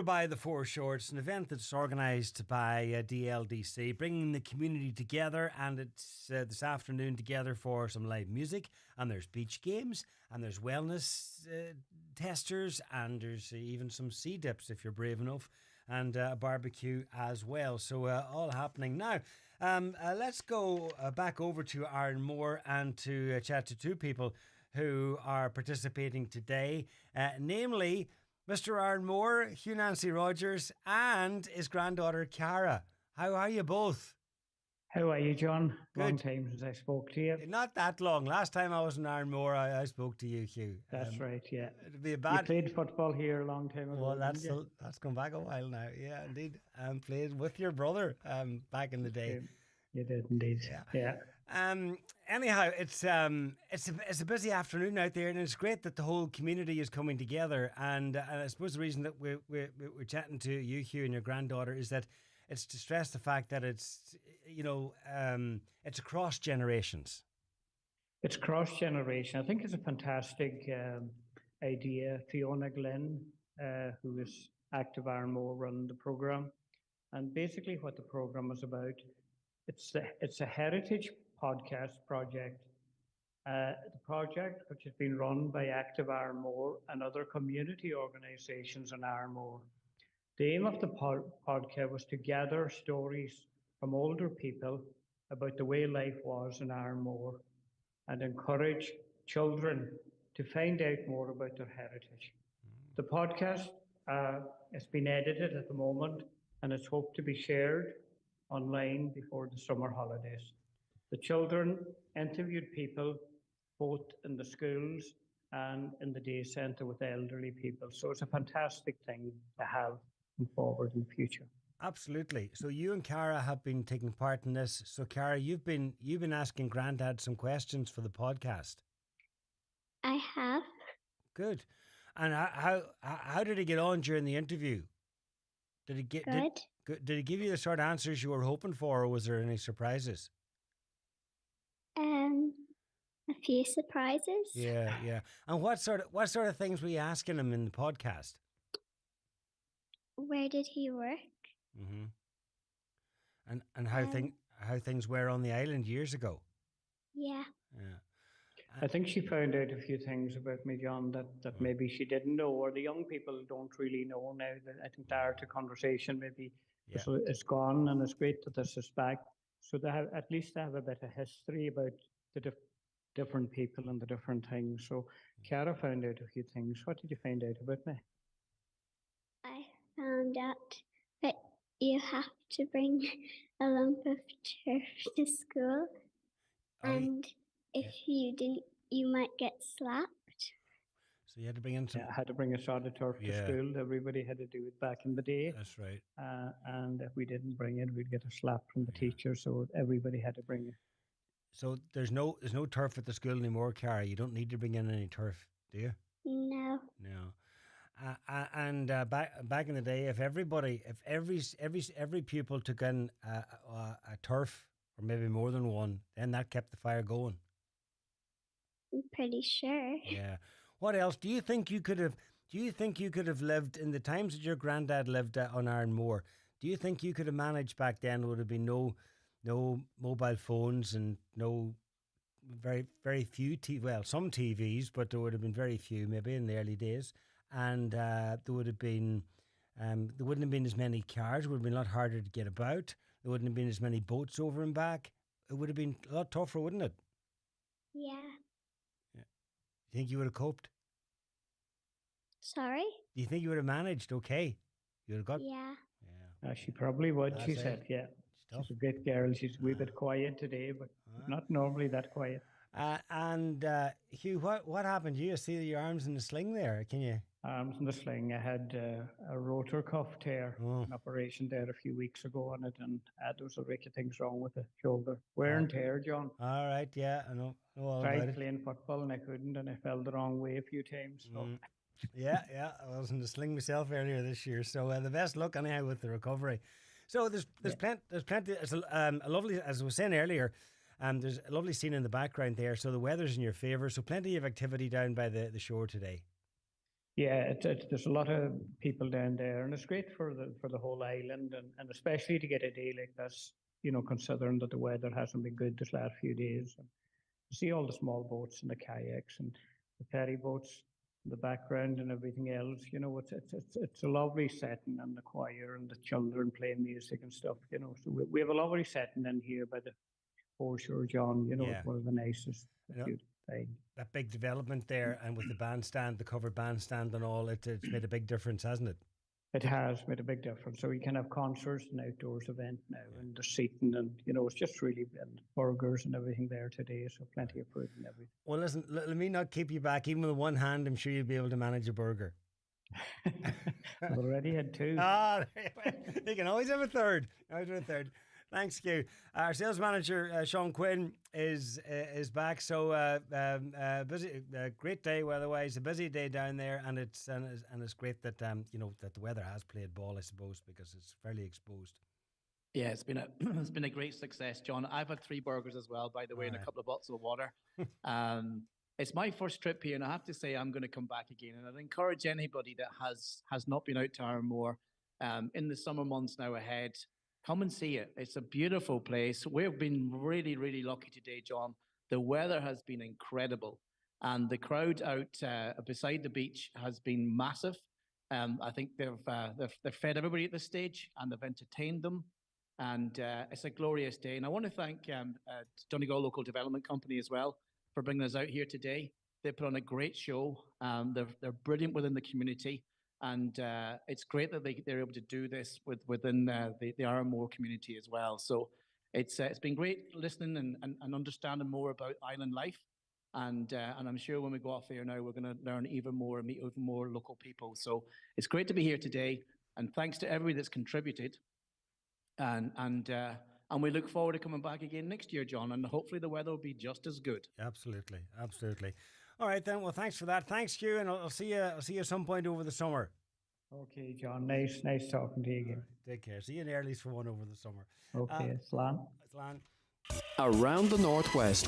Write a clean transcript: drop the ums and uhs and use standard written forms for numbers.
by the Foreshore. It's an event that's organised by DLDC, bringing the community together, and it's this afternoon together for some live music, and there's beach games, and there's wellness testers, and there's even some sea dips if you're brave enough, and a barbecue as well. So all happening now. Let's go back over to Arranmore and to chat to two people who are participating today, namely Mr. Arranmore, Hugh Nancy Rogers, and his granddaughter Cara. How are you both? How are you, John? Good. Long time since I spoke to you. Not that long. Last time I was in Arranmore, I spoke to you, Hugh. That's right, yeah. It'd be a bad... You played football here a long time ago. Well, that's gone back a while now. Yeah, indeed. Played with your brother back in the day. You did indeed. Yeah. Anyhow, it's a busy afternoon out there, and it's great that the whole community is coming together. And I suppose the reason that we're chatting to you, Hugh, and your granddaughter is that it's to stress the fact that it's it's across generations. It's cross generation. I think it's a fantastic idea. Fiona Glenn, who is active Arranmore, run the program, and basically what the program is about. It's a heritage podcast project. The project, which has been run by Active Arranmore and other community organisations in Arranmore. The aim of the podcast was to gather stories from older people about the way life was in Arranmore and encourage children to find out more about their heritage. The podcast has been edited at the moment, and it's hoped to be shared online before the summer holidays. The children interviewed people both in the schools and in the day centre with elderly people. So it's a fantastic thing to have forward in the future. Absolutely. So you and Cara have been taking part in this. So Cara, you've been asking Grandad some questions for the podcast. I have. Good. And how did he get on during the interview? Did he get good? Did he give you the sort of answers you were hoping for, or was there any surprises? A few surprises. Yeah. And what sort of things were you asking him in the podcast? Where did he work? Mm-hmm. And how things were on the island years ago. Yeah. I think she found out a few things about me, John, that maybe she didn't know, or the young people don't really know now. I think the art of conversation maybe it's gone, and it's great that this is back. So they have at least have a bit of history about the different people and the different things. So Cara found out a few things. What did you find out about me? I found out that you have to bring a lump of turf to school, and if you didn't, you might get slapped. So you had to bring in some... I had to bring a sod of turf to school. Everybody had to do it back in the day. That's right. And if we didn't bring it, we'd get a slap from the teacher. So everybody had to bring it. So there's no turf at the school anymore, Cara. You don't need to bring in any turf, do you? No. And back in the day, if every pupil took in a turf, or maybe more than one, then that kept the fire going. I'm pretty sure. Yeah. What else do you think you could have? Do you think you could have lived in the times that your granddad lived on Arranmore? Do you think you could have managed back then? Would have been no mobile phones and no very few some TVs, but there would have been very few maybe in the early days, and there would have been there wouldn't have been as many cars. It would have been a lot harder to get about. There wouldn't have been as many boats over and back. It would have been a lot tougher, wouldn't it? Yeah. Do you think you would have coped? Sorry? Do you think you would have managed okay? You would have got... Yeah. She probably would, she said, yeah. She's a great girl. She's a wee bit quiet today, but not normally that quiet. And Hugh, what happened? You see your arms in the sling there, can you? Arms in the sling. I had a rotor cuff tear, an operation there a few weeks ago on it, and there was a wreck of things wrong with the shoulder. Wear and tear, John. All right, yeah, I know all Tried about it. playing football and I couldn't, and I fell the wrong way a few times. So. Yeah, I was in the sling myself earlier this year, so the best luck anyhow with the recovery. So there's plenty. It's a lovely, as I was saying earlier. There's a lovely scene in the background there, so the weather's in your favour. So plenty of activity down by the shore today. Yeah, there's a lot of people down there, and it's great for the whole island, and especially to get a day like this, considering that the weather hasn't been good this last few days. And you see all the small boats and the kayaks and the ferry boats in the background and everything else. It's a lovely setting, and the choir and the children playing music and stuff. So we have a lovely setting in here by the Foreshore, John. Yeah. It's one of the nicest. That big development there, and with the bandstand, the covered bandstand and all, it's made a big difference, hasn't it? It has made a big difference. So we can have concerts and outdoors event now, and the seating, and it's just really, and burgers and everything there today. So plenty of food and everything. Well, listen, let me not keep you back. Even with one hand, I'm sure you'll be able to manage a burger. I've already had two. You can always have a third. Thanks, Q. Our sales manager, Sean Quinn, is back. So busy, great day weather-wise. A busy day down there, and it's great that that the weather has played ball, I suppose, because it's fairly exposed. Yeah, it's been a great success, John. I've had 3 burgers as well, by the way, and a couple of bottles of water. It's my first trip here, and I have to say I'm going to come back again. And I'd encourage anybody that has not been out to Arranmore in the summer months now ahead, come and see it. It's a beautiful place. We've been really, really lucky today, John. The weather has been incredible, and the crowd out beside the beach has been massive. I think they've fed everybody at this stage, and they've entertained them, and it's a glorious day. And I want to thank Donegal Local Development Company as well for bringing us out here today. They put on a great show. They're brilliant within the community. And it's great that they're able to do this within the Arranmore community as well. So it's been great listening and understanding more about island life. And I'm sure when we go off here now, we're going to learn even more and meet even more local people. So it's great to be here today. And thanks to everybody that's contributed. And we look forward to coming back again next year, John. And hopefully the weather will be just as good. Absolutely. All right, then. Well, thanks for that. Thanks, Q, and I'll see you at some point over the summer. Okay, John. Nice talking to you again. Right, take care. See you in Early's for one over the summer. Okay, Slán. Slán. Around the Northwest.